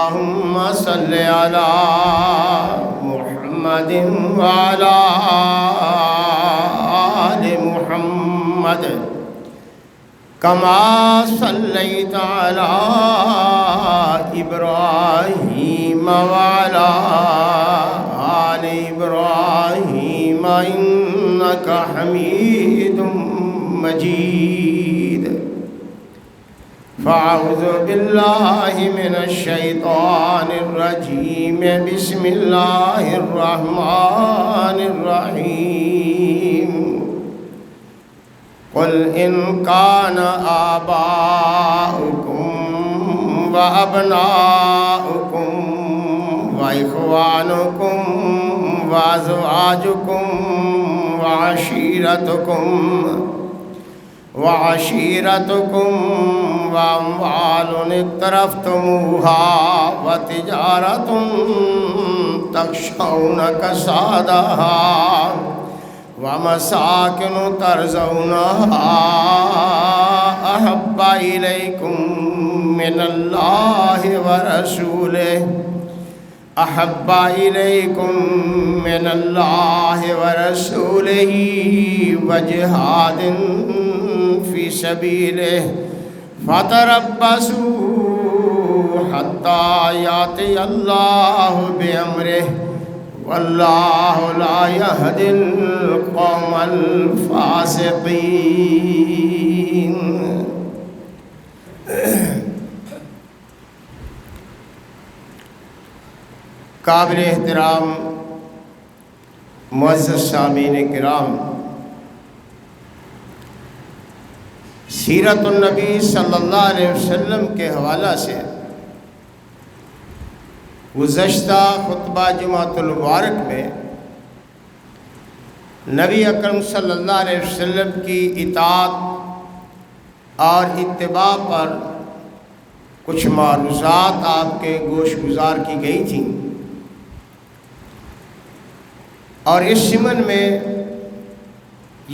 اللهم صل على محمد وعلى آل محمد كما صليت على إبراهيم وعلى آل إبراهيم إنك حميد مجيد فأعوذ بالله من الشيطان الرجيم بسم الله الرحمن الرحيم قل إن كان آباؤكم وأبناؤكم وإخوانكم وأزواجكم وعشيرتكم وأموال اقترفتموها وتجارة تخشون كسادها ومساكن ترضونها أحب إليكم من الله ورسوله وجهاد في سبيله فتربصوا حتى يأتي الله بأمره والله لا يهدي القوم الفاسقين۔ قابل احترام معزز سامعین کرام، سیرت النبی صلی اللہ علیہ وسلم کے حوالہ سے گزشتہ خطبہ جمعۃ المبارک میں نبی اکرم صلی اللہ علیہ وسلم کی اطاعت اور اتباع پر کچھ معروضات آپ کے گوش گزار کی گئی تھیں، اور اس ضمن میں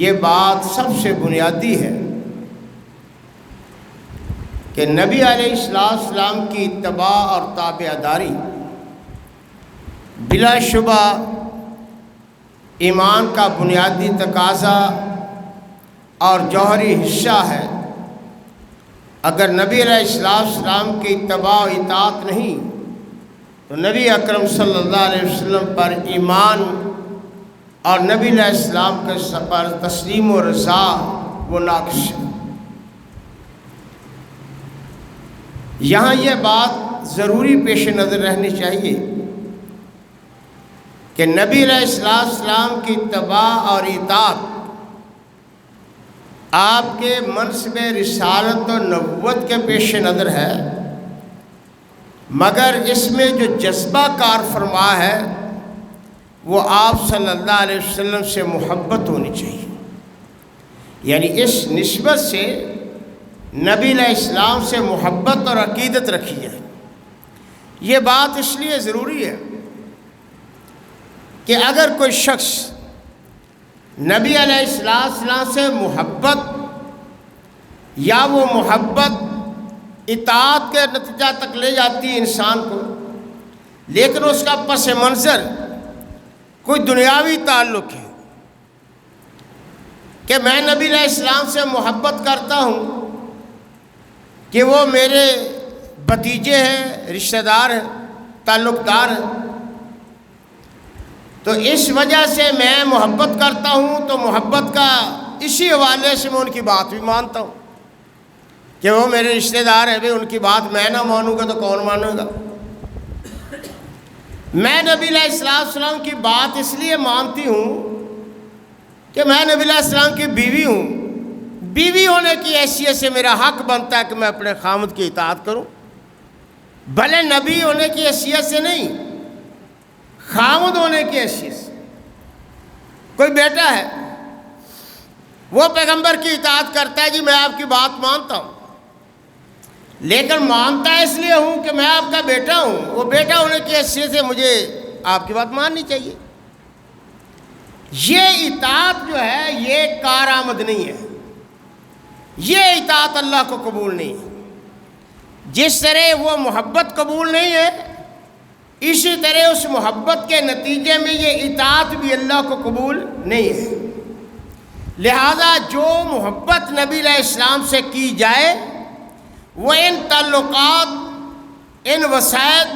یہ بات سب سے بنیادی ہے کہ نبی علیہ السلام کی اتباع اور تابعداری بلا شبہ ایمان کا بنیادی تقاضا اور جوہری حصہ ہے۔ اگر نبی علیہ السلام کی اتباع و اطاعت نہیں تو نبی اکرم صلی اللہ علیہ وسلم پر ایمان اور نبی علیہ السلام کے پر تسلیم و رضا وہ ناقص ہے۔ یہاں یہ بات ضروری پیش نظر رہنی چاہیے کہ نبی علیہ السلام کی اتباع اور اطاعت آپ کے منصب رسالت و نبوت کے پیش نظر ہے، مگر اس میں جو جذبہ کار فرما ہے وہ آپ صلی اللہ علیہ وسلم سے محبت ہونی چاہیے، یعنی اس نسبت سے نبی علیہ السلام سے محبت اور عقیدت رکھی جائے۔ یہ بات اس لیے ضروری ہے کہ اگر کوئی شخص نبی علیہ السلام سے محبت یا وہ محبت اطاعت کے نتیجہ تک لے جاتی ہے انسان کو، لیکن اس کا پس منظر کوئی دنیاوی تعلق ہے کہ میں نبی علیہ السلام سے محبت کرتا ہوں کہ وہ میرے بھتیجے ہیں، رشتہ دار ہیں، تعلق دار ہیں، تو اس وجہ سے میں محبت کرتا ہوں، تو محبت کا اسی حوالے سے میں ان کی بات بھی مانتا ہوں کہ وہ میرے رشتہ دار ہیں، بھائی ان کی بات میں نہ مانوں گا تو کون مانے گا۔ میں نبی علیہ السلام کی بات اس لیے مانتی ہوں کہ میں نبی علیہ السلام کی بیوی ہوں، بیوی ہونے کی حیثیت سے میرا حق بنتا ہے کہ میں اپنے خامد کی اطاعت کروں، بھلے نبی ہونے کی حیثیت سے نہیں، خامد ہونے کی حیثیت سے۔ کوئی بیٹا ہے وہ پیغمبر کی اطاعت کرتا ہے، جی میں آپ کی بات مانتا ہوں، لیکن مانتا اس لیے ہوں کہ میں آپ کا بیٹا ہوں، وہ بیٹا ہونے کی حیثیت سے مجھے آپ کی بات ماننی چاہیے۔ یہ اطاعت جو ہے یہ کارآمد نہیں ہے، یہ اطاعت اللہ کو قبول نہیں ہے۔ جس طرح وہ محبت قبول نہیں ہے، اسی طرح اس محبت کے نتیجے میں یہ اطاعت بھی اللہ کو قبول نہیں ہے۔ لہذا جو محبت نبی علیہ السلام سے کی جائے وہ ان تعلقات، ان وسائط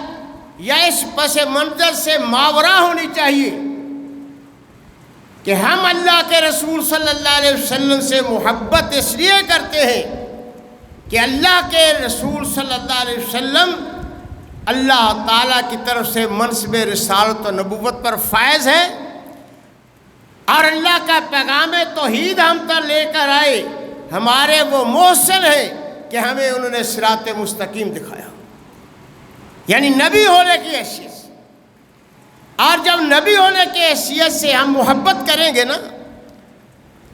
یا اس پس منظر سے ماورا ہونی چاہیے کہ ہم اللہ کے رسول صلی اللہ علیہ وسلم سے محبت اس لیے کرتے ہیں کہ اللہ کے رسول صلی اللہ علیہ وسلم اللہ تعالیٰ کی طرف سے منصب رسالت و نبوت پر فائز ہے، اور اللہ کا پیغام توحید ہم تک لے کر آئے، ہمارے وہ محسن ہیں کہ ہمیں انہوں نے صراط مستقیم دکھایا، یعنی نبی ہونے کی حیثیت سے۔ اور جب نبی ہونے کی حیثیت سے ہم محبت کریں گے نا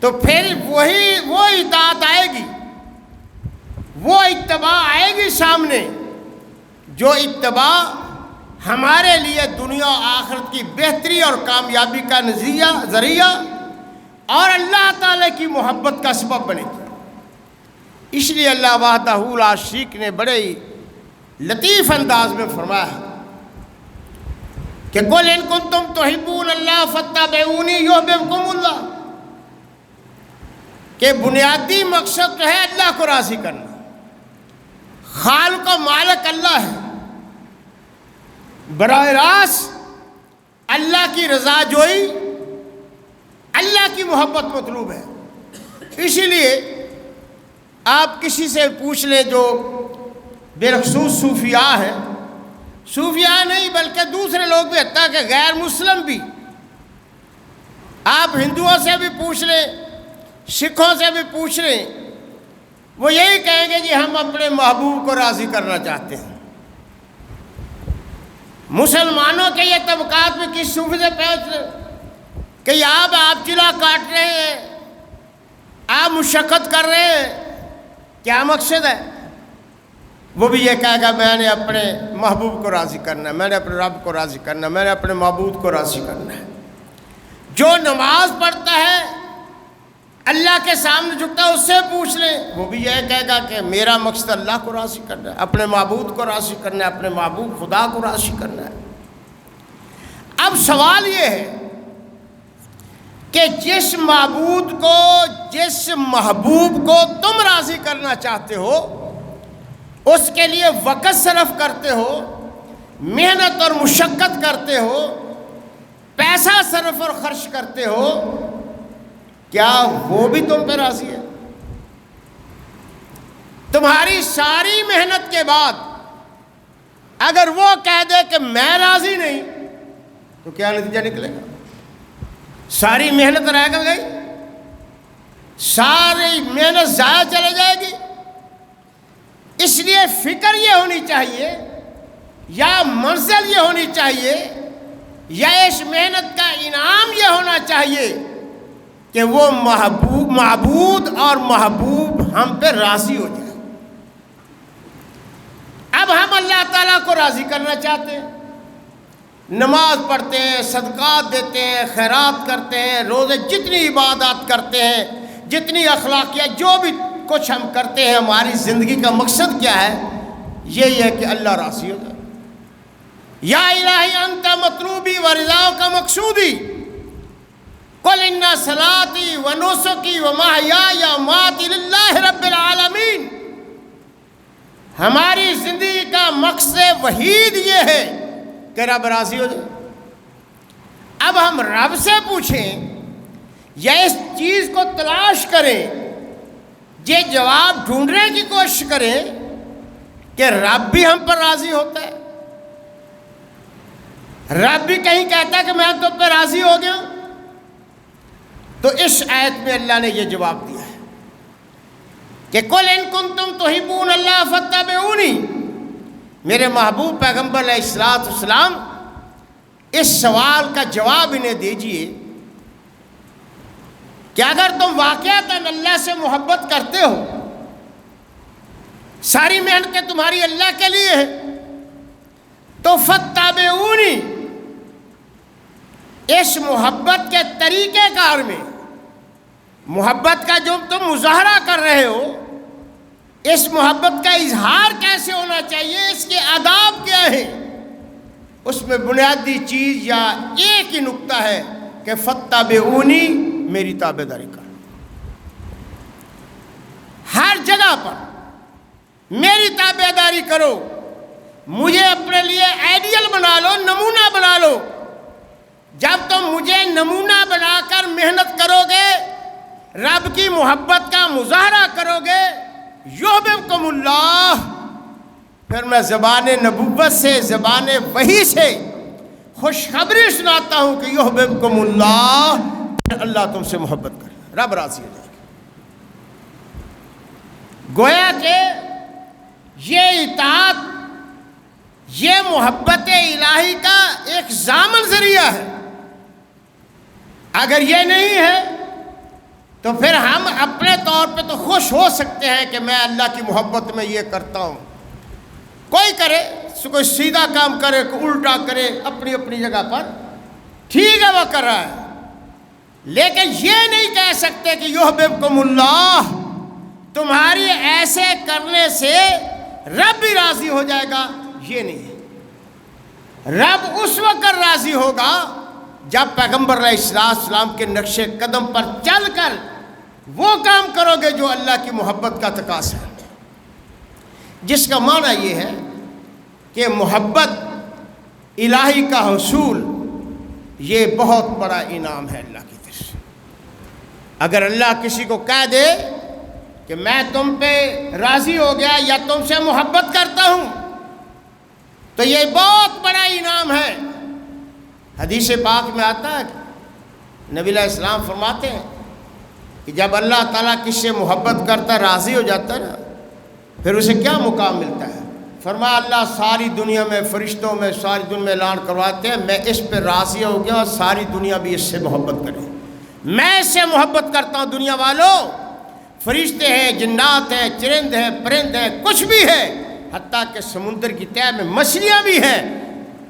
تو پھر وہ اطاعت آئے گی، وہ اتباع آئے گی سامنے، جو اتباع ہمارے لیے دنیا و آخرت کی بہتری اور کامیابی کا ذریعہ اور اللہ تعالیٰ کی محبت کا سبب بنے گی۔ اس لیے اللہ وحدہ لا شریک نے بڑے ہی لطیف انداز میں فرمایا ہے کہ قُلْ إِن كُنتُمْ تُحِبُّونَ اللَّهَ فَاتَّبِعُونِي يُحْبِبْكُمُ اللَّهُ، کہ بنیادی مقصد تو ہے اللہ کو راضی کرنا، خالق و مالک اللہ ہے، براہ راست اللہ کی رضا جوئی، اللہ کی محبت مطلوب ہے۔ اسی لیے آپ کسی سے پوچھ لیں جو بالخصوص صوفیاء ہیں، صوفیاء نہیں بلکہ دوسرے لوگ بھی، حتیٰ کہ غیر مسلم بھی، آپ ہندوؤں سے بھی پوچھ لیں، سکھوں سے بھی پوچھ لیں، وہ یہی کہیں گے جی ہم اپنے محبوب کو راضی کرنا چاہتے ہیں۔ مسلمانوں کے یہ طبقات میں کس صوفی سے پہنچ رہے کہ آپ چلا کاٹ رہے ہیں، آپ مشقت کر رہے ہیں، کیا مقصد ہے؟ وہ بھی یہ کہے گا میں نے اپنے محبوب کو راضی کرنا ہے، میں نے اپنے رب کو راضی کرنا ہے، میں نے اپنے معبود کو راضی کرنا ہے۔ جو نماز پڑھتا ہے، اللہ کے سامنے جھکتا ہے، اس سے پوچھ لیں، وہ بھی یہ کہے گا کہ میرا مقصد اللہ کو راضی کرنا ہے، اپنے معبود کو راضی کرنا ہے، اپنے معبود خدا کو راضی کرنا ہے۔ اب سوال یہ ہے کہ جس معبود کو، جس محبوب کو تم راضی کرنا چاہتے ہو، اس کے لیے وقت صرف کرتے ہو، محنت اور مشقت کرتے ہو، پیسہ صرف اور خرچ کرتے ہو، کیا وہ بھی تم پہ راضی ہے؟ تمہاری ساری محنت کے بعد اگر وہ کہہ دے کہ میں راضی نہیں تو کیا نتیجہ نکلے گا؟ ساری محنت رہ گئی، ساری محنت ضائع چلے جائے گی۔ اس لیے فکر یہ ہونی چاہیے یا منزل یہ ہونی چاہیے یا اس محنت کا انعام یہ ہونا چاہیے کہ وہ معبود اور محبوب ہم پہ راضی ہو جائے۔ اب ہم اللہ تعالیٰ کو راضی کرنا چاہتے ہیں، نماز پڑھتے ہیں، صدقات دیتے ہیں، خیرات کرتے ہیں، روزے، جتنی عبادات کرتے ہیں، جتنی اخلاقیات، جو بھی کچھ ہم کرتے ہیں، ہماری زندگی کا مقصد کیا ہے؟ یہی ہے کہ اللہ راضی ہو جائے۔ یا الہی انت مطلوبی و رضاک مقصودی، قل ان صلاتی و نسکی و محیای و مماتی للہ رب العالمین۔ ہماری زندگی کا مقصد وحید یہ ہے کہ رب راضی ہو جائے۔ اب ہم رب سے پوچھیں یا اس چیز کو تلاش کریں، یہ جواب ڈھونڈنے کی کوشش کریں کہ رب بھی ہم پر راضی ہوتا ہے، رب بھی کہیں کہتا ہے کہ میں تم پہ راضی ہو گیا ہوں؟ تو اس آیت میں اللہ نے یہ جواب دیا ہے کہ قُلْ إِن كُنتُمْ تُحِبُّونَ اللَّهَ فَاتَّبِعُونِي۔ میرے محبوب پیغمبر علیہ السلام اس سوال کا جواب انہیں دیجئے کہ اگر تم واقعتاً اللہ سے محبت کرتے ہو، ساری محنتیں تمہاری اللہ کے لیے ہے، تو فَاتَّبِعُونِي، اس محبت کے طریقہ کار میں، محبت کا جو تم مظاہرہ کر رہے ہو، اس محبت کا اظہار کیسے ہونا چاہیے، اس کے آداب کیا ہیں، اس میں بنیادی چیز یا ایک ہی نقطہ ہے کہ فاتبعونی، میری تابع داری کرو۔ ہر جگہ پر میری تابع داری کرو، مجھے اپنے لیے آئیڈیل بنا لو، نمونہ بنا لو۔ جب تم مجھے نمونہ بنا کر محنت کرو گے، رب کی محبت کا مظاہرہ کرو گے، یحببکم اللہ، پھر میں زبان نبوت سے، زبان وحی سے خوشخبری سناتا ہوں کہ یحببکم اللہ، پھر اللہ تم سے محبت کرے، رب راضی ہو جائے گا۔ گویا کہ یہ اطاعت، یہ محبت الہی کا ایک ضامن ذریعہ ہے۔ اگر یہ نہیں ہے تو پھر ہم اپنے طور پہ تو خوش ہو سکتے ہیں کہ میں اللہ کی محبت میں یہ کرتا ہوں، کوئی کرے، کوئی سیدھا کام کرے، کوئی الٹا کرے، اپنی اپنی جگہ پر ٹھیک ہے وہ کر رہا ہے، لیکن یہ نہیں کہہ سکتے کہ یحببکم اللہ، تمہاری ایسے کرنے سے رب بھی راضی ہو جائے گا، یہ نہیں ہے۔ رب اس وقت راضی ہوگا جب پیغمبر علیہ السلام کے نقش قدم پر چل کر وہ کام کرو گے جو اللہ کی محبت کا تقاضا ہے، جس کا معنی یہ ہے کہ محبت الہی کا حصول یہ بہت بڑا انعام ہے اللہ کی طرف سے۔ اگر اللہ کسی کو کہہ دے کہ میں تم پہ راضی ہو گیا یا تم سے محبت کرتا ہوں، تو یہ بہت بڑا انعام ہے۔ حدیث پاک میں آتا ہے کہ نبی علیہ السلام فرماتے ہیں کہ جب اللہ تعالیٰ کس سے محبت کرتا ہے، راضی ہو جاتا ہے نا، پھر اسے کیا مقام ملتا ہے؟ فرمایا اللہ ساری دنیا میں، فرشتوں میں، ساری دنیا میں اعلان کرواتے ہیں میں اس پہ راضی ہو گیا اور ساری دنیا بھی اس سے محبت کرے، میں اس سے محبت کرتا ہوں۔ دنیا والوں، فرشتے ہیں، جنات ہیں، چرند ہیں، پرند ہیں، کچھ بھی ہے، حتیٰ کہ سمندر کی تہہ میں مچھلیاں بھی ہیں،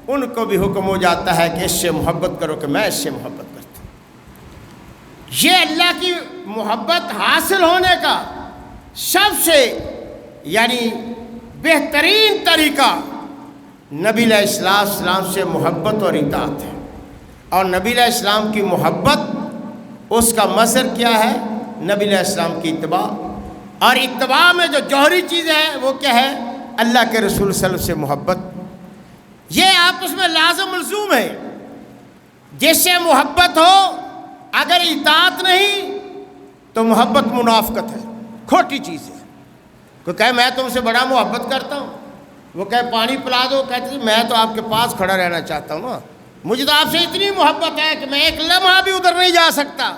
ان کو بھی حکم ہو جاتا ہے کہ اس سے محبت کرو کہ میں اس سے محبت کرتا ہوں۔ یہ اللہ کی محبت حاصل ہونے کا سب سے یعنی بہترین طریقہ نبی علیہ السلام سے محبت اور اطاعت ہے، اور نبی علیہ السلام کی محبت اس کا مظہر کیا ہے؟ نبی علیہ السلام کی اتباع، اور اتباع میں جو جوہری چیز ہے وہ کیا ہے؟ اللہ کے رسول صلی اللہ علیہ وسلم سے محبت۔ یہ آپس میں لازم ملزوم ہے، جس سے محبت ہو، اگر اطاعت نہیں تو محبت منافقت ہے، کھوٹی چیز ہے۔ کوئی کہے میں تم سے بڑا محبت کرتا ہوں، وہ کہے پانی پلا دو، کہتے ہیں میں تو آپ کے پاس کھڑا رہنا چاہتا ہوں نا، مجھے تو آپ سے اتنی محبت ہے کہ میں ایک لمحہ بھی ادھر نہیں جا سکتا۔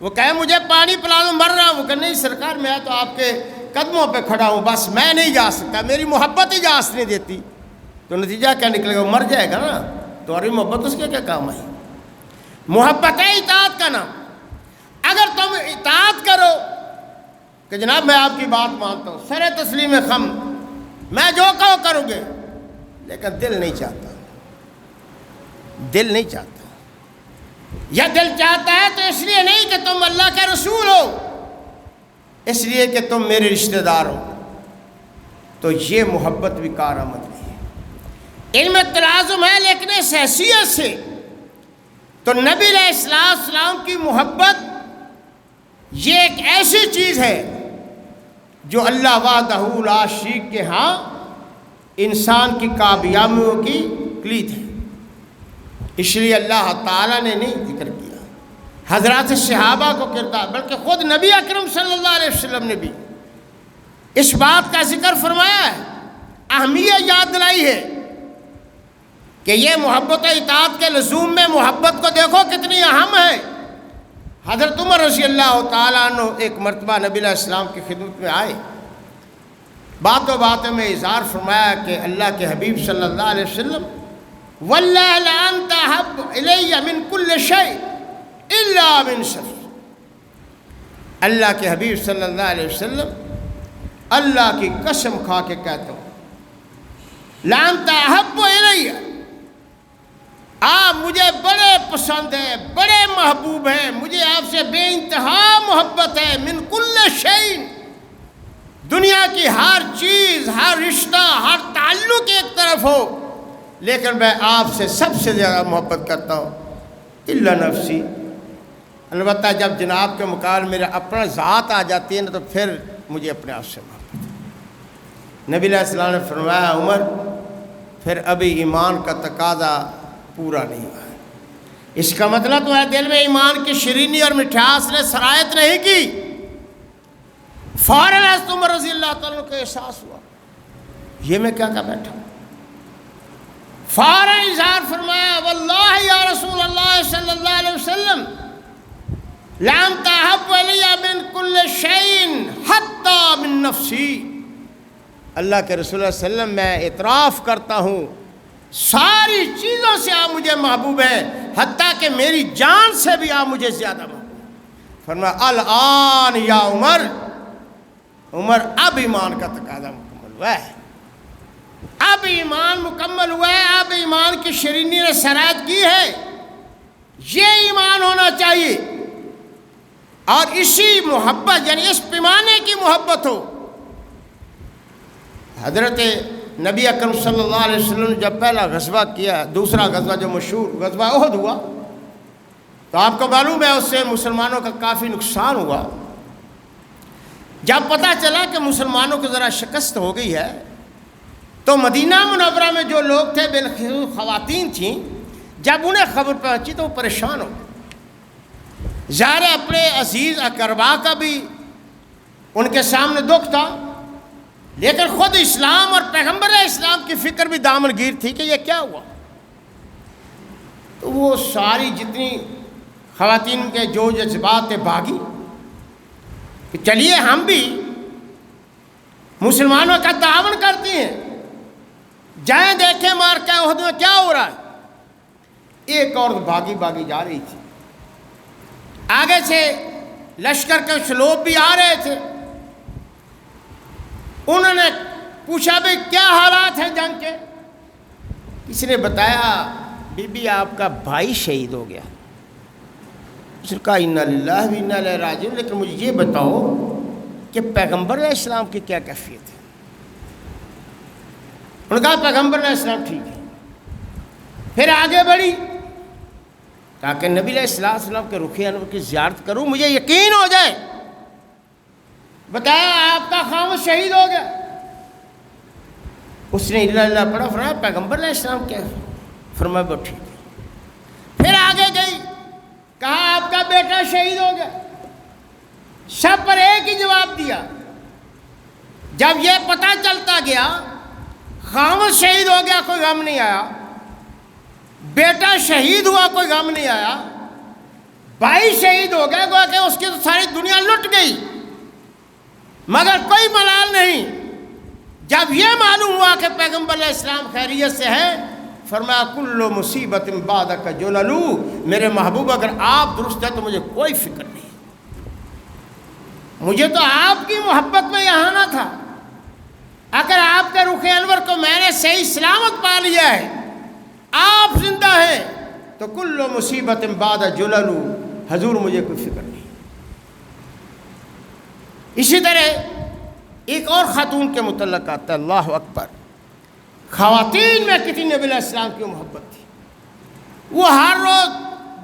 وہ کہے مجھے پانی پلا دو، مر رہا ہوں، وہ کہے نہیں سرکار میں تو آپ کے قدموں پہ کھڑا ہوں، بس میں نہیں جا سکتا، میری محبت اجازت نہیں دیتی۔ تو نتیجہ کیا نکلے گا؟ وہ مر جائے گا نا، تمہاری محبت اس کے کیا کام آئی؟ محبت ہے اطاعت کا نام۔ اگر تم اطاعت کرو کہ جناب میں آپ کی بات مانتا ہوں، سر تسلیم خم، میں جو کہو کروں گے، لیکن دل نہیں چاہتا، دل نہیں چاہتا، یا دل چاہتا ہے تو اس لیے نہیں کہ تم اللہ کے رسول ہو، اس لیے کہ تم میرے رشتہ دار ہو، تو یہ محبت بھی کارآمد نہیں ہے۔ ان میں تلازم ہے، لیکن اس حیثیت سے تو نبی علیہ السلام کی محبت یہ ایک ایسی چیز ہے جو اللہ وحدہ لا شریک کے ہاں انسان کی کامیابیوں کی کلید ہے۔ اس لیے اللہ تعالیٰ نے نہیں ذکر کیا حضرات صحابہ کو کردار، بلکہ خود نبی اکرم صلی اللہ علیہ وسلم نے بھی اس بات کا ذکر فرمایا ہے، اہمیت یاد دلائی ہے کہ یہ محبت و اطاعت کے لزوم میں محبت کو دیکھو کتنی اہم ہے۔ حضرت عمر رضی اللہ تعالیٰ عنہ ایک مرتبہ نبی علیہ السلام کی خدمت میں آئے، باتوں باتوں میں اظہار فرمایا کہ اللہ کے حبیب صلی اللہ علیہ وسلم واللہ لانت احب الی من کل شیء الا من شفق، اللہ کے حبیب صلی اللہ علیہ وسلم اللہ کی قسم کھا کے کہتا ہوں لانت احب الی، آپ مجھے بڑے پسند ہیں، بڑے محبوب ہیں، مجھے آپ سے بے انتہا محبت ہے، من کل شیء، دنیا کی ہر چیز، ہر رشتہ، ہر تعلق ایک طرف ہو، لیکن میں آپ سے سب سے زیادہ محبت کرتا ہوں الا نفسی. البتہ جب جناب کے مقابلے میرا اپنا ذات آ جاتی ہے نا تو پھر مجھے اپنے آپ سے محبت ہے. نبی علیہ السلام نے فرمایا عمر پھر ابھی ایمان کا تقاضا پورا نہیں ہوا ہے. اس کا مطلب تو ہے دل میں ایمان کی شیرینی اور مٹھاس نے سرایت نہیں کی. فوراً حضرت عمر رضی اللہ تعالیٰ کو احساس ہوا یہ میں کیا بیٹھا ہوں. فوراً اظہار فرمایا واللہ یا رسول اللہ صلی اللہ علیہ وسلم لانت احب الی من کل شیء حتی من نفسی. اللہ کے رسول اللہ علیہ وسلم میں اعتراف کرتا ہوں ساری چیزوں سے آپ مجھے محبوب ہیں، حتیٰ کہ میری جان سے بھی آپ مجھے زیادہ محبوب ہیں. فرمایا الآن یا عمر، عمر اب ایمان کا تقاضا مکمل ہوا ہے، اب ایمان مکمل ہوا ہے، اب ایمان کی شیرینی نے سرایت کی ہے. یہ ایمان ہونا چاہیے اور اسی محبت یعنی اس پیمانے کی محبت ہو. حضرت نبی اکرم صلی اللہ علیہ وسلم نے جب پہلا غزوہ کیا، دوسرا غزوہ جو مشہور غزوہ احد ہوا، تو آپ کو معلوم ہے اس سے مسلمانوں کا کافی نقصان ہوا. جب پتہ چلا کہ مسلمانوں کو ذرا شکست ہو گئی ہے تو مدینہ منورہ میں جو لوگ تھے بالخصوص خواتین تھیں، جب انہیں خبر پہنچی تو وہ پریشان ہو گئے. ظاہر اپنے عزیز اقربا کا بھی ان کے سامنے دکھ تھا، لیکن خود اسلام اور پیغمبر اسلام کی فکر بھی دامن گیر تھی کہ یہ کیا ہوا. تو وہ ساری جتنی خواتین کے جو جذبات بھاگی کہ چلیے ہم بھی مسلمانوں کا تعاون کرتی ہیں، جائیں دیکھیں مار کے احد میں کیا ہو رہا ہے. ایک اور بھاگی جا رہی تھی، آگے سے لشکر کے شلوب بھی آ رہے تھے. انہوں نے پوچھا بھئی کیا حالات ہیں جنگ کے؟ کسی نے بتایا بی بی آپ کا بھائی شہید ہو گیا. اس نے کہا انا للہ و انا الیہ راجعون، لیکن مجھے یہ بتاؤ کہ پیغمبر علیہ السلام کی کیا کیفیت ہے؟ انہوں نے کہا پیغمبر علیہ السلام ٹھیک ہے. پھر آگے بڑھی تاکہ نبی علیہ السلام کے رخ انور کی زیارت کروں، مجھے یقین ہو جائے. بتایا آپ کا خامد شہید ہو گیا. اس نے الا اللہ پڑھا، فرمایا پیغمبر علیہ السلام کیا ہے؟ فرمایا وہ ٹھیک ہے. پھر آگے گئی، کہا آپ کا بیٹا شہید ہو گیا. سب پر ایک ہی جواب دیا. جب یہ پتہ چلتا گیا خامد شہید ہو گیا کوئی غم نہیں آیا، بیٹا شہید ہوا کوئی غم نہیں آیا، بھائی شہید ہو گیا گویا کہ اس کی تو ساری دنیا لٹ گئی مگر کوئی ملال نہیں. جب یہ معلوم ہوا کہ پیغمبر علیہ السلام خیریت سے ہے، فرمایا کل مصیبت بعدک جلل، میرے محبوب اگر آپ درست ہیں تو مجھے کوئی فکر نہیں. مجھے تو آپ کی محبت میں یہاں نہ تھا. اگر آپ کے رخ انور کو میں نے صحیح سلامت پا لیا ہے، آپ زندہ ہیں، تو کل مصیبت بعد جلل، حضور مجھے کوئی فکر نہیں. اسی طرح ایک اور خاتون کے متعلق آتا ہے، اللہ اکبر. خواتین میں کتنی نبی علیہ السلام کی محبت تھی. وہ ہر روز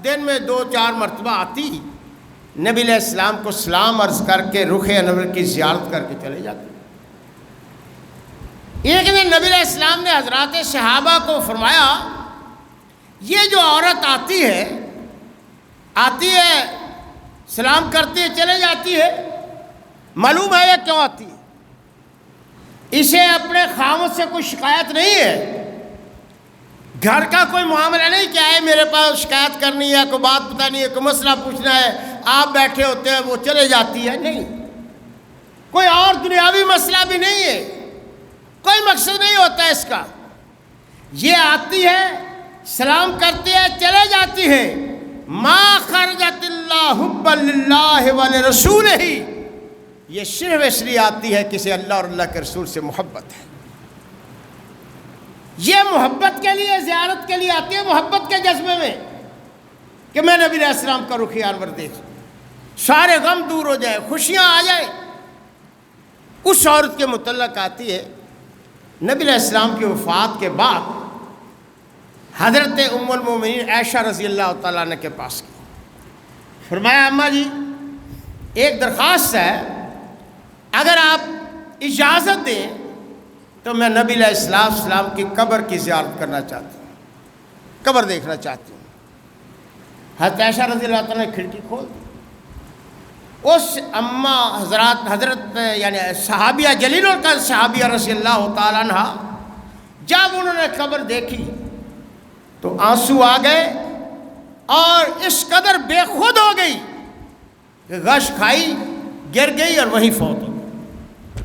دن میں 2-4 مرتبہ آتی، نبی علیہ السلام کو سلام عرض کر کے رخ انور کی زیارت کر کے چلے جاتے. ایک دن نبی علیہ السلام نے حضرات صحابہ کو فرمایا یہ جو عورت آتی ہے سلام کرتی ہے چلے جاتی ہے، معلوم ہے یہ کیوں آتی ہے؟ اسے اپنے خامد سے کوئی شکایت نہیں ہے، گھر کا کوئی معاملہ نہیں کہ آئے میرے پاس شکایت کرنی ہے، کوئی بات بتانی ہے، کوئی مسئلہ پوچھنا ہے، آپ بیٹھے ہوتے ہیں وہ چلے جاتی ہے. نہیں، کوئی اور دنیاوی مسئلہ بھی نہیں ہے، کوئی مقصد نہیں ہوتا ہے اس کا. یہ آتی ہے سلام کرتی ہے چلے جاتی ہے. ما خرجت اللہ حبا للہ ولرسولہ، یہ صرف اس لیے آتی ہے کسی اللہ اور اللہ کے رسول سے محبت ہے. یہ محبت کے لیے زیارت کے لیے آتی ہے، محبت کے جذبے میں کہ میں نبی علیہ السلام کا رخ انور دیکھوں، سارے غم دور ہو جائے، خوشیاں آ جائے. اس عورت کے متعلق آتی ہے، نبی علیہ السلام کی وفات کے بعد حضرت ام المومنین عائشہ رضی اللہ تعالیٰ عنہ کے پاس کی، فرمایا اماں جی ایک درخواست ہے، اگر آپ اجازت دیں تو میں نبی علیہ السلام کی قبر کی زیارت کرنا چاہتی ہوں، قبر دیکھنا چاہتی ہوں۔ حضرت عائشہ رضی اللہ تعالیٰ نے کھڑکی کھول دی، اس اماں حضرت یعنی صحابیہ جلیل القدر صحابیہ رضی اللہ تعالیٰ عنہ جب انہوں نے قبر دیکھی تو آنسو آ گئے اور اس قدر بے خود ہو گئی کہ غش کھائی، گر گئی اور وہیں فوت ہو گئی۔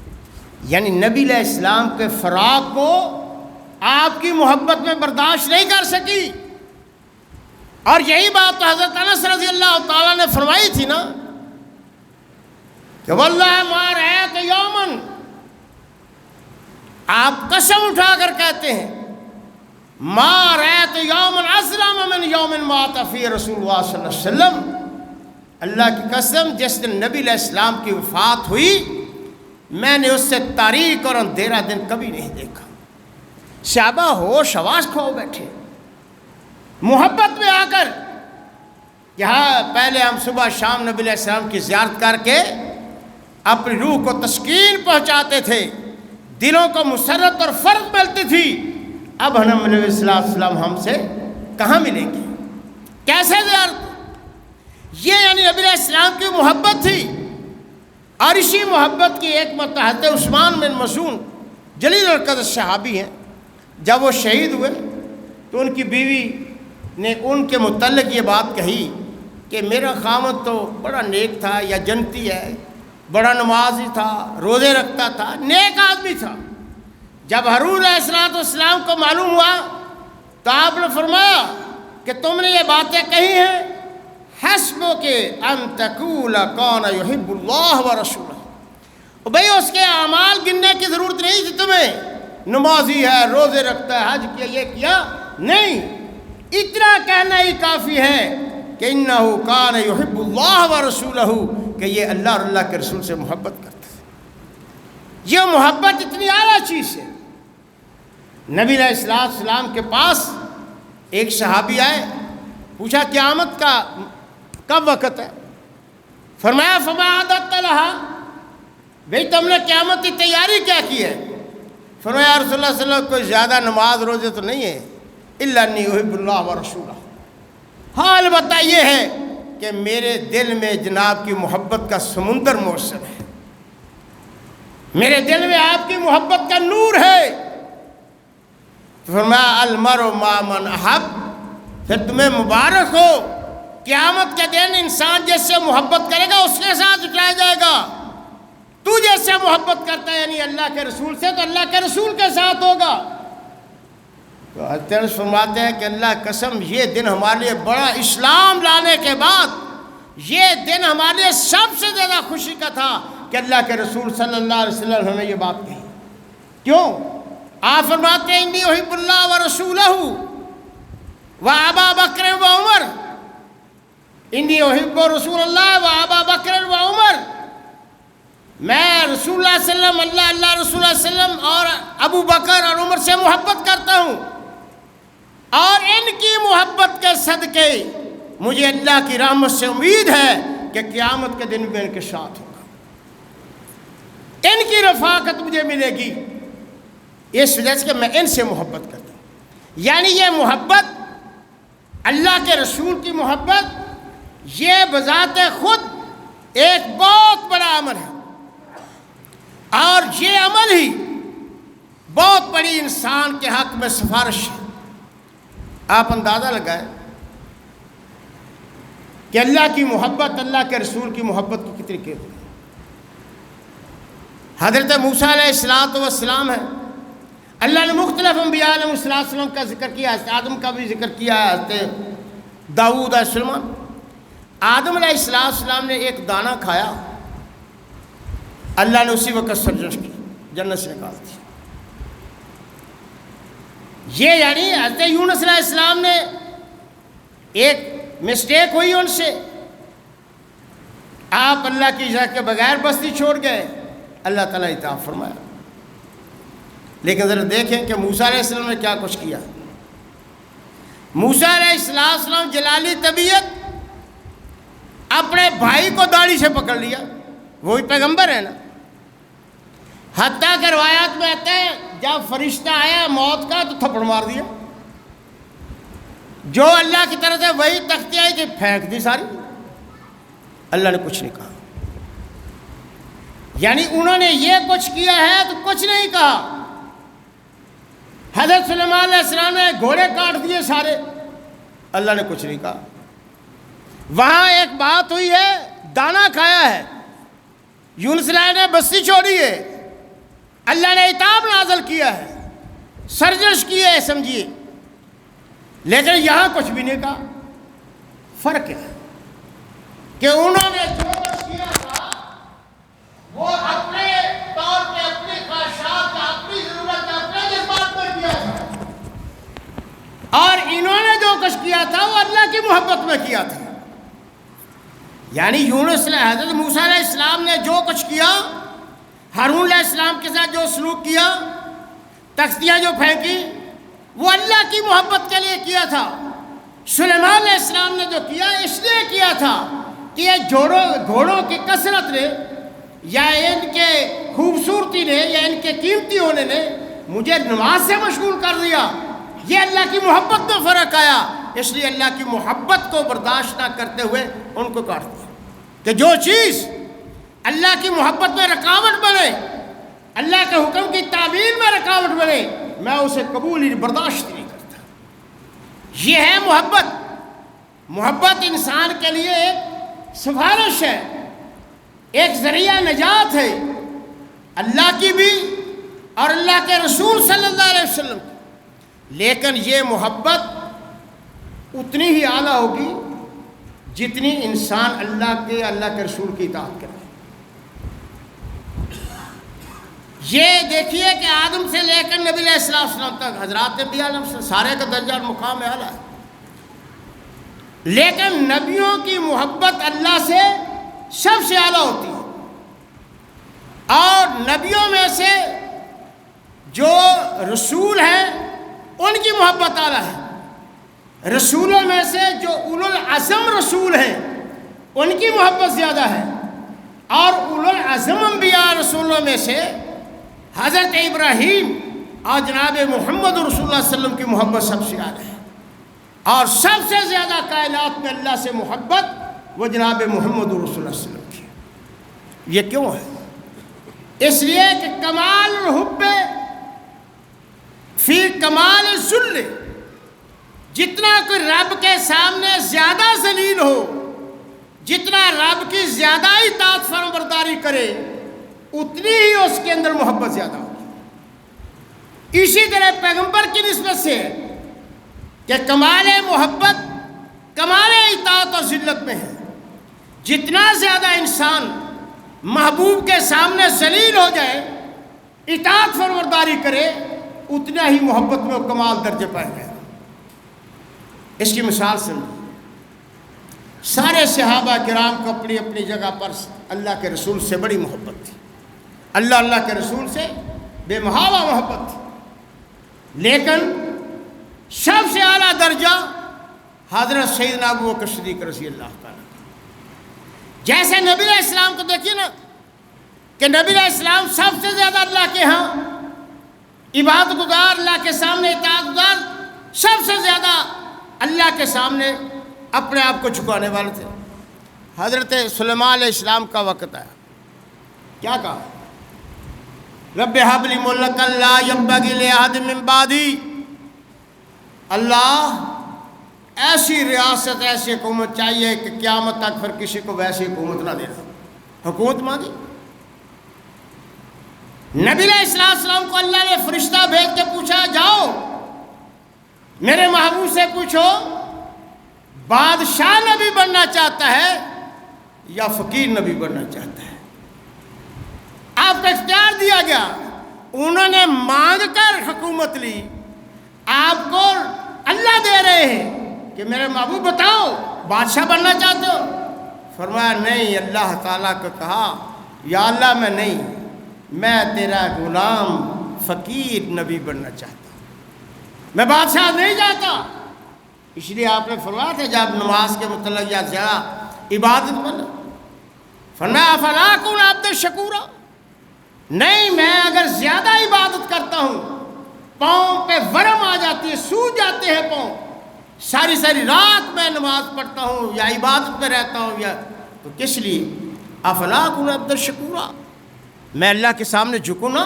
یعنی نبی علیہ السلام کے فراق کو آپ کی محبت میں برداشت نہیں کر سکی، اور یہی بات تو حضرت انس رضی اللہ تعالیٰ نے فرمائی تھی نا کہ واللہ ما رأیت یومن، آپ قسم اٹھا کر کہتے ہیں ما رأیت یومن اسلم من یومن مات فی رسول اللہ صلی اللہ علیہ وسلم، اللہ کی قسم جس دن نبی علیہ السلام کی وفات ہوئی میں نے اس سے تاریک اور اندھیرا دن کبھی نہیں دیکھا۔ صحابہ ہوش حواس کھو بیٹھے محبت میں آ کر، یہاں پہلے ہم صبح شام نبی علیہ السلام کی زیارت کر کے اپنی روح کو تسکین پہنچاتے تھے، دلوں کو مسرت اور فرق ملتی تھی، اب نبی علیہ السلام ہم سے کہاں ملیں گے، کیسے زیارت؟ یہ یعنی نبی علیہ السلام کی محبت تھی، اور اسی محبت کی ایک حضرت عثمان بن مظعون جلیل القدر صحابی ہیں، جب وہ شہید ہوئے تو ان کی بیوی نے ان کے متعلق یہ بات کہی کہ میرا خامد تو بڑا نیک تھا یا جنتی ہے، بڑا نمازی تھا، روزے رکھتا تھا، نیک آدمی تھا۔ جب ہارون علیہ السلام کو معلوم ہوا تو آپ نے فرمایا کہ تم نے یہ باتیں کہی ہیں، حسبک ان تقول کان یحب اللہ ورسولہ، بھئی اس کے اعمال گننے کی ضرورت نہیں تھی تمہیں، نمازی ہے، روزے رکھتا ہے، حج کیا، یہ کیا، نہیں، اتنا کہنا ہی کافی ہے کہ انہو کان یحب اللہ ورسولہ، کہ یہ اللہ اور اللہ کے رسول سے محبت کرتا ہے۔ یہ محبت اتنی اعلیٰ چیز ہے۔ نبی علیہ السلام کے پاس ایک صحابی آئے، پوچھا قیامت کا کب وقت ہے؟ فرمایا فما عددت لہا، بھئی تم نے قیامت کی تیاری کیا کی ہے؟ فرمایا یا رسول اللہ صلی اللہ علیہ وسلم کوئی زیادہ نماز روزے تو نہیں ہے، الا انی احب اللہ ورسولہ، ہاں البتہ یہ ہے کہ میرے دل میں جناب کی محبت کا سمندر موسم ہے، میرے دل میں آپ کی محبت کا نور ہے۔ فرمایا المرء مع من احب، پھر تمہیں مبارک ہو، قیامت کے دن انسان جس سے محبت کرے گا اس کے ساتھ اٹھایا جائے گا۔ تو جس سے محبت کرتا ہے یعنی اللہ کے رسول سے، تو اللہ کے رسول کے ساتھ ہوگا۔ تو حضرت فرماتے ہیں کہ اللہ قسم یہ دن ہمارے لیے بڑا، اسلام لانے کے بعد یہ دن ہمارے لیے سب سے زیادہ خوشی کا تھا کہ اللہ کے رسول صلی اللہ علیہ وسلم نے ہمیں یہ بات کہی۔ کیوں؟ آپ فرماتے ہیں انی احب اللہ ورسولہ وابا بکر وعمر، انی احب رسول اللہ وابا بکر وعمر، میں رسول اللہ صلی اللہ علیہ وسلم، اللہ رسول اللہ صلی اللہ علیہ وسلم اور ابو بکر اور عمر سے محبت کرتا ہوں، اور ان کی محبت کے صدقے مجھے اللہ کی رحمت سے امید ہے کہ قیامت کے دن میں ان کے ساتھ ہوگا، ان کی رفاقت مجھے ملے گی، اس وجہ سے کہ میں ان سے محبت کرتا ہوں۔ یعنی یہ محبت، اللہ کے رسول کی محبت، یہ بذات خود ایک بہت بڑا عمل ہے، اور یہ عمل ہی بہت بڑی انسان کے حق میں سفارش ہے۔ آپ اندازہ لگائیں کہ اللہ کی محبت، اللہ کے رسول کی محبت کی کتنی قیمت ہے۔ حضرت موسیٰ علیہ السلام ہے، اللہ نے مختلف انبیاء علیہ السلام کا ذکر کیا، حضرت آدم کا بھی ذکر کیا ہے، حضرت داؤد علیہ السلام۔ آدم علیہ السلام نے ایک دانہ کھایا، اللہ نے اسی وقت سرزنش کی، جنت سے نکال دی۔ یہ یعنی حضرت یونس علیہ السلام نے ایک مسٹیک ہوئی ان سے، آپ اللہ کی اجازت کے بغیر بستی چھوڑ گئے، اللہ تعالیٰ نے عطا فرمایا۔ لیکن ذرا دیکھیں کہ موسیٰ علیہ السلام نے کیا کچھ کیا۔ موسیٰ علیہ السلام جلالی طبیعت، اپنے بھائی کو داڑھی سے پکڑ لیا، وہی پیغمبر ہے نا۔ حتیٰ کہ روایات میں آتا ہے جب فرشتہ آیا موت کا تو تھپڑ مار دیا، جو اللہ کی طرف سے وہی تختی آئی تھی پھینک دی ساری، اللہ نے کچھ نہیں کہا۔ یعنی انہوں نے یہ کچھ کیا ہے تو کچھ نہیں کہا۔ حضرت سلیمان علیہ السلام نے گھوڑے کاٹ دیے سارے، اللہ نے کچھ نہیں کہا۔ وہاں ایک بات ہوئی ہے، دانا کھایا ہے، یونس علیہ نے بستی چھوڑی ہے، اللہ نے عتاب نازل کیا ہے، سرزنش کی ہے سمجھیے، لیکن یہاں کچھ بھی نہیں کہا۔ فرق ہے کہ انہوں نے جو کچھ کیا تھا وہ اپنے طور پہ اپنی خواہشات، اپنی ضرورت، اپنے جذبات پر کیا تھا، اور انہوں نے جو کچھ کیا تھا وہ اللہ کی محبت میں کیا تھا۔ یعنی یونس علیہ حضرت موسیٰ علیہ السلام نے جو کچھ کیا، ہارون علیہ السلام کے ساتھ جو سلوک کیا، تختیاں جو پھینکی، وہ اللہ کی محبت کے لیے کیا تھا۔ سلیمان علیہ السلام نے جو کیا اس لیے کیا تھا کہ یہ گھوڑوں کی کثرت نے یا ان کے خوبصورتی نے یا ان کے قیمتی ہونے نے مجھے نماز سے مشغول کر دیا۔ یہ اللہ کی محبت میں فرق آیا، اس لیے اللہ کی محبت کو برداشت نہ کرتے ہوئے ان کو کاٹ دیا کہ جو چیز اللہ کی محبت میں رکاوٹ بنے، اللہ کے حکم کی تعمیل میں رکاوٹ بنے، میں اسے قبول ہی برداشت نہیں کرتا۔ یہ ہے محبت۔ محبت انسان کے لیے ایک سفارش ہے، ایک ذریعہ نجات ہے، اللہ کی بھی اور اللہ کے رسول صلی اللہ علیہ وسلم کی۔ لیکن یہ محبت اتنی ہی اعلیٰ ہوگی جتنی انسان اللہ کے رسول کی اطاعت کرے۔ یہ دیکھیے کہ آدم سے لے کر نبی علیہ السلام تک حضرات نبی علیہ السلام سارے کا درجہ اور مقام اعلیٰ ہے، لیکن نبیوں کی محبت اللہ سے سب سے اعلیٰ ہوتی ہے، اور نبیوں میں سے جو رسول ہیں ان کی محبت اعلیٰ ہے، رسولوں میں سے جو اولو العزم رسول ہیں ان کی محبت زیادہ ہے، اور اولو العزم انبیاء رسولوں میں سے حضرت ابراہیم اور جناب محمد رسول اللہ صلی اللہ علیہ وسلم کی محبت سب سے زیادہ ہے، اور سب سے زیادہ کائنات میں اللہ سے محبت وہ جناب محمد رسول اللہ صلی اللہ علیہ وسلم کی۔ یہ کیوں ہے؟ اس لیے کہ کمال الحب فی کمال الذل، جتنا کوئی رب کے سامنے زیادہ ذلیل ہو، جتنا رب کی زیادہ اطاعت فرمانبرداری کرے، اتنی ہی اس کے اندر محبت زیادہ ہوگی۔ اسی طرح پیغمبر کی نسبت سے کہ کمال محبت کمال اطاعت اور ذلت میں ہے، جتنا زیادہ انسان محبوب کے سامنے ذلیل ہو جائے، اطاعت فرمانبرداری کرے، اتنا ہی محبت میں وہ کمال درجے پائے گئے۔ اس کی مثال سمجھیں، سارے صحابہ کرام کو اپنی اپنی جگہ پر اللہ کے رسول سے بڑی محبت تھی، اللہ کے رسول سے بے محالہ محبت تھی، لیکن سب سے اعلیٰ درجہ حضرت سیدنا ابوبکر صدیق رضی اللہ تعالیٰ کا۔ جیسے نبی علیہ السلام کو دیکھیے نا کہ نبی علیہ السلام سب سے زیادہ اللہ کے ہاں عبادت گزار، اللہ کے سامنے اطاعت گزار، سب سے زیادہ اللہ کے سامنے اپنے آپ کو جھکانے والے تھے۔ حضرت سلیمان علیہ السلام کا وقت آیا، کیا کہا؟ رب ہب لی ملکا لا ینبغی لأحد من بعدی، اللہ ایسی ریاست، ایسی حکومت چاہیے کہ قیامت تک پھر کسی کو ویسی حکومت نہ دینا۔ حکومت مانگی۔ نبی علیہ السلام کو اللہ نے فرشتہ بھیج کے پوچھا، جاؤ میرے محبوب سے پوچھو بادشاہ نبی بننا چاہتا ہے یا فقیر نبی بننا چاہتا ہے۔ آپ کو اختیار دیا گیا، انہوں نے مانگ کر حکومت لی، آپ کو اللہ دے رہے ہیں کہ میرے محبوب بتاؤ بادشاہ بننا چاہتے ہو؟ فرمایا نہیں، اللہ تعالیٰ کو کہا یا اللہ میں نہیں، میں تیرا غلام فقیر نبی بننا چاہتا ہوں، میں بادشاہ نہیں چاہتا۔ اس لیے آپ نے فرمایا تھا جب نماز کے متعلق یا زیادہ عبادت بنا، فرمایا افلا اکون عبدا شکورا، نہیں میں اگر زیادہ عبادت کرتا ہوں پاؤں پہ ورم آ جاتی ہے، سوج جاتے ہیں پاؤں، ساری رات میں نماز پڑھتا ہوں یا عبادت میں رہتا ہوں، یا تو کس لیے؟ افلا اکون عبدا شکورا، میں اللہ کے سامنے جھکوں نا؟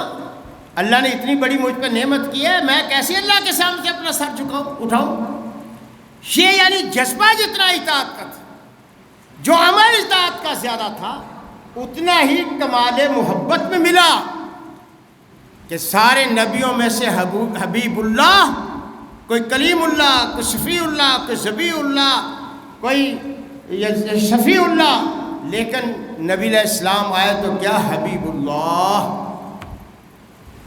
اللہ نے اتنی بڑی مجھ پہ نعمت کی ہے، میں کیسے اللہ کے سامنے سے اپنا سر اٹھاؤں؟ یہ یعنی جذبہ جتنا اطاعت کا تھا، جو عمل اطاعت کا زیادہ تھا، اتنا ہی کمال محبت میں ملا کہ سارے نبیوں میں سے حبیب اللہ، کوئی کلیم اللہ، کوئی شفیع اللہ، کوئی ذبیح اللہ، کوئی شفیع اللہ، لیکن نبی علیہ السلام آئے تو کیا؟ حبیب اللہ،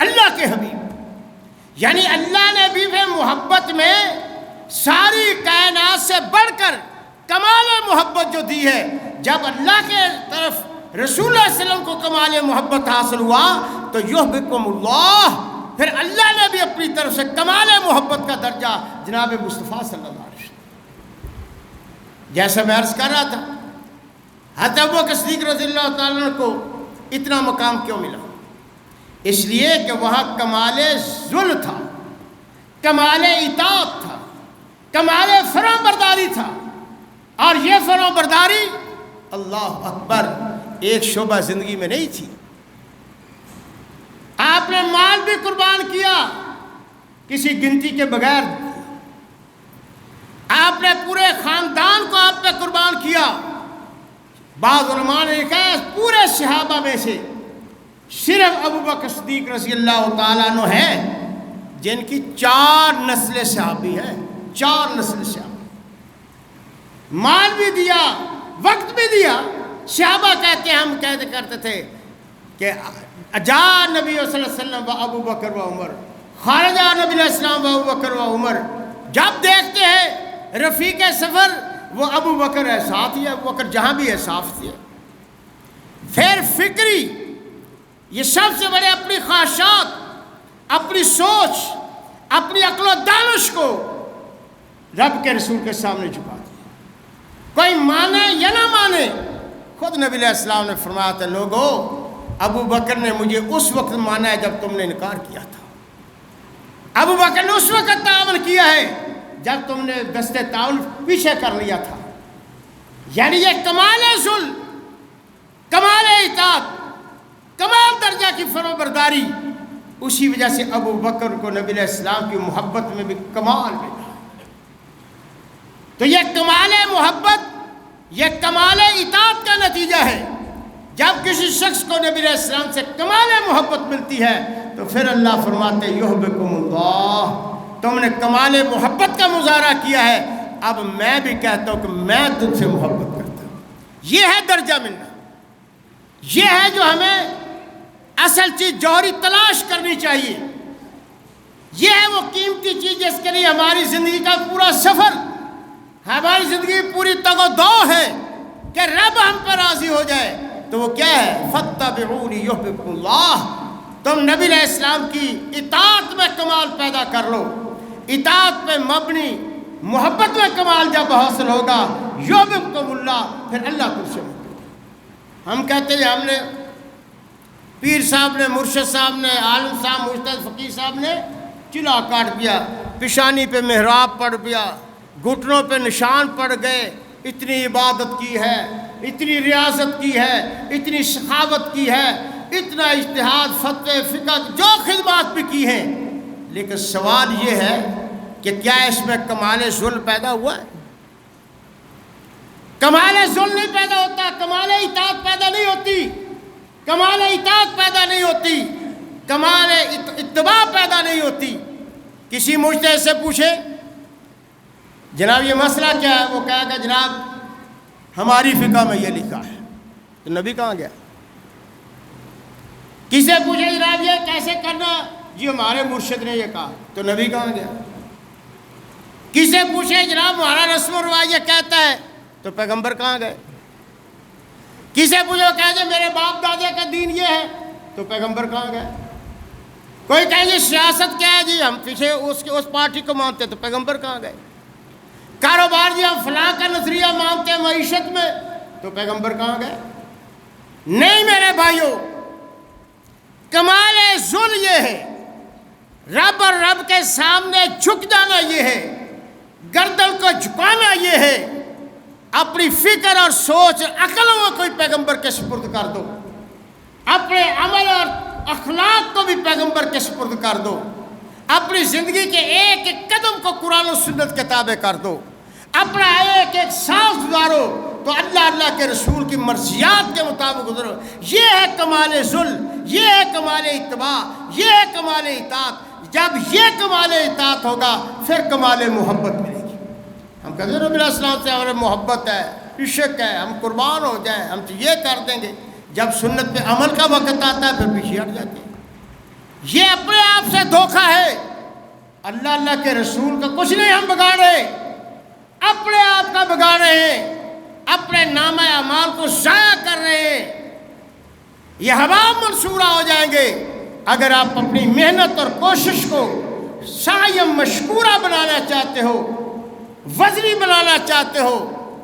اللہ کے حبیب، یعنی اللہ نے بھی محبت میں ساری کائنات سے بڑھ کر کمال محبت جو دی ہے، جب اللہ کے طرف رسول اللہ علیہ وسلم کو کمال محبت حاصل ہوا تو یحببکم اللہ، پھر اللہ نے بھی اپنی طرف سے کمال محبت کا درجہ جناب مصطفیٰ صلی اللہ علیہ وسلم، جیسا میں عرض کر رہا تھا، حضرت ابوبکر صدیق رضی اللہ تعالیٰ عنہ کو اتنا مقام کیوں ملا؟ اس لیے کہ وہاں کمال ذل تھا، کمال اطاعت تھا، کمال فرما برداری تھا، اور یہ فرما برداری اللہ اکبر ایک شعبہ زندگی میں نہیں تھی۔ آپ نے مال بھی قربان کیا کسی گنتی کے بغیر، آپ نے پورے خاندان کو آپ پہ قربان کیا۔ بعض علماء نے لکھا ہے پورے صحابہ میں سے صرف ابوبکر صدیق رضی اللہ تعالیٰ عنہ ہیں جن کی 4 نسل صحابی ہیں، 4 نسل صحابی، مال بھی دیا، وقت بھی دیا۔ صحابہ کہتے ہیں، ہم کرتے تھے کہ جا نبی صلی اللہ علیہ وسلم و ابو بکر و عمر، خارجہ نبی علیہ السلام و ابو بکر و عمر، جب دیکھتے ہیں رفیق سفر وہ ابو بکر ہے، ساتھ ہی ابو بکر جہاں بھی ہے ساتھ ہی ہے۔ پھر فکری یہ سب سے بڑے اپنی خواہشات، اپنی سوچ، اپنی عقل و دانش کو رب کے رسول کے سامنے جھکا دیا، کوئی مانے یا نہ مانے۔ خود نبی علیہ السلام نے فرمایا تھا، لوگو ابو بکر نے مجھے اس وقت مانا ہے جب تم نے انکار کیا تھا، ابو بکر نے اس وقت تعاون کیا ہے جب تم نے دستے تعاون پیچھے کر لیا تھا۔ یعنی یہ کمال ذل، کمال اطاعت، کمال درجہ کی فرما برداری، اسی وجہ سے ابو بکر کو نبی علیہ السلام کی محبت میں بھی کمال ملا۔ تو یہ کمال محبت، یہ کمال اطاعت کا نتیجہ ہے۔ جب کسی شخص کو نبی علیہ السلام سے کمال محبت ملتی ہے تو پھر اللہ فرماتے یحببکم اللہ، تم نے کمال محبت کا مظاہرہ کیا ہے، اب میں بھی کہتا ہوں کہ میں تم سے محبت کرتا ہوں۔ یہ ہے درجہ ملنا، یہ ہے جو ہمیں اصل چیز جوہری تلاش کرنی چاہیے۔ یہ ہے وہ قیمتی چیز جس کے لیے ہماری زندگی کا پورا سفر، ہماری زندگی پوری تگ و دو ہے کہ رب ہم پر راضی ہو جائے۔ تو وہ کیا ہے؟ فاتبعونی یحببکم اللہ، تم نبی علیہ السلام کی اطاعت میں کمال پیدا کر لو، اطاعت پہ مبنی محبت میں کمال جب حاصل ہوگا یحببکم اللہ، پھر اللہ تم سے محبت۔ ہم کہتے ہیں ہم نے پیر صاحب نے، مرشد صاحب نے، عالم صاحب، مجتہد فقیہ صاحب نے چلا کاٹ دیا، پیشانی پہ محراب پڑ گیا، گھٹنوں پہ نشان پڑ گئے، اتنی عبادت کی ہے، اتنی ریاضت کی ہے، اتنی سخاوت کی ہے، اتنا اجتہاد، فتوے، فقہ، جو خدمات بھی کی ہیں، لیکن سوال یہ ہے کہ کیا اس میں کمال ذل پیدا ہوا ہے؟ کمال ذل نہیں پیدا ہوتا، کمال اطاعت پیدا نہیں ہوتی، کمال اطاعت پیدا نہیں ہوتی، کمال اتباع پیدا نہیں ہوتی۔ کسی مجتہد سے پوچھے جناب یہ مسئلہ کیا ہے، وہ کہے گا جناب ہماری فقہ میں یہ لکھا ہے، تو نبی کہاں گیا؟ کسی پوچھے جناب یہ کیسے کرنا، جی ہمارے مرشد نے یہ کہا، تو نبی کہاں گیا؟ کسی پوچھے جناب ہمارا رسم و رواج یہ کہتا ہے، تو پیغمبر کہاں گئے؟ کسی پوچھے وہ کہتے ہیں میرے باپ دادے کا دین یہ ہے، تو پیغمبر کہاں گئے؟ کوئی کہیں گے سیاست کیا ہے جی، ہم پیچھے اس پارٹی کو مانتے، تو پیغمبر کہاں گئے؟ کاروبار جی ہم فلاں کا نظریہ مانتے ہیں معیشت میں، تو پیغمبر کہاں گئے؟ نہیں میرے بھائیوں، کمال ذل یہ ہے، رب اور رب کے سامنے جھک جانا یہ ہے، گردن کو جھکانا یہ ہے، اپنی فکر اور سوچ عقلوں کو کوئی پیغمبر کے سپرد کر دو، اپنے عمل اور اخلاق کو بھی پیغمبر کے سپرد کر دو، اپنی زندگی کے ایک ایک قدم کو قرآن و سنت کے تابع کر دو، اپنا ایک ایک سانس گزارو تو اللہ کے رسول کی مرضیات کے مطابق گزرو۔ یہ ہے کمال ذل، یہ ہے کمال اتباع، یہ ہے کمال اطاعت۔ جب یہ کمال اطاعت ہوگا پھر کمال محبت ملے گی۔ ہم کہتے ہیں نبی علیہ السلام سے ہمیں محبت ہے، عشق ہے، ہم قربان ہو جائیں، ہم تو یہ کر دیں گے۔ جب سنت پہ عمل کا وقت آتا ہے پھر پیچھے ہٹ جاتے ہیں۔ یہ اپنے آپ سے دھوکہ ہے، اللہ کے رسول کا کچھ نہیں ہم بگاڑ رہے، اپنے آپ کا بگاڑ رہے ہیں، اپنے نامہ اعمال کو ضائع کر رہے ہیں۔ یہ ہوا منصورہ ہو جائیں گے اگر آپ اپنی محنت اور کوشش کو سعی مشکورہ بنانا چاہتے ہو، وزنی بنانا چاہتے ہو،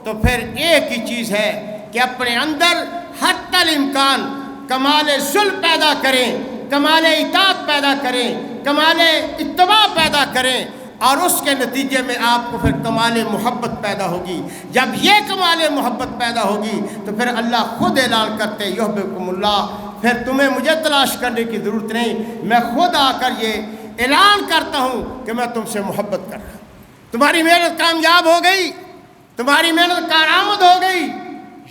تو پھر ایک ہی چیز ہے کہ اپنے اندر حتی الامکان کمال ذل پیدا کریں، کمال اطاعت پیدا کریں، کمال اتباع پیدا کریں، اور اس کے نتیجے میں آپ کو پھر کمال محبت پیدا ہوگی۔ جب یہ کمال محبت پیدا ہوگی تو پھر اللہ خود اعلان کرتے یحببکم اللہ، پھر تمہیں مجھے تلاش کرنے کی ضرورت نہیں، میں خود آ کر یہ اعلان کرتا ہوں کہ میں تم سے محبت کر رہا ہوں۔ تمہاری محنت کامیاب ہو گئی، تمہاری محنت کارآمد ہو گئی۔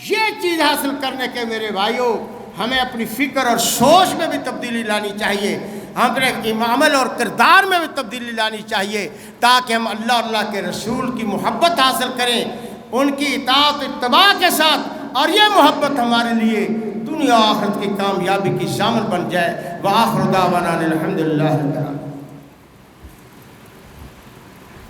یہ چیز حاصل کرنے کے میرے بھائیوں ہمیں اپنی فکر اور سوچ میں بھی تبدیلی لانی چاہیے، ہم اپنے عمل اور کردار میں بھی تبدیلی لانی چاہیے، تاکہ ہم اللہ کے رسول کی محبت حاصل کریں، ان کی اطاعت اتباع کے ساتھ، اور یہ محبت ہمارے لیے دنیا آخرت کی کامیابی کی ضامن بن جائے۔ وآخر دعوانا الحمدللہ رب العالمین۔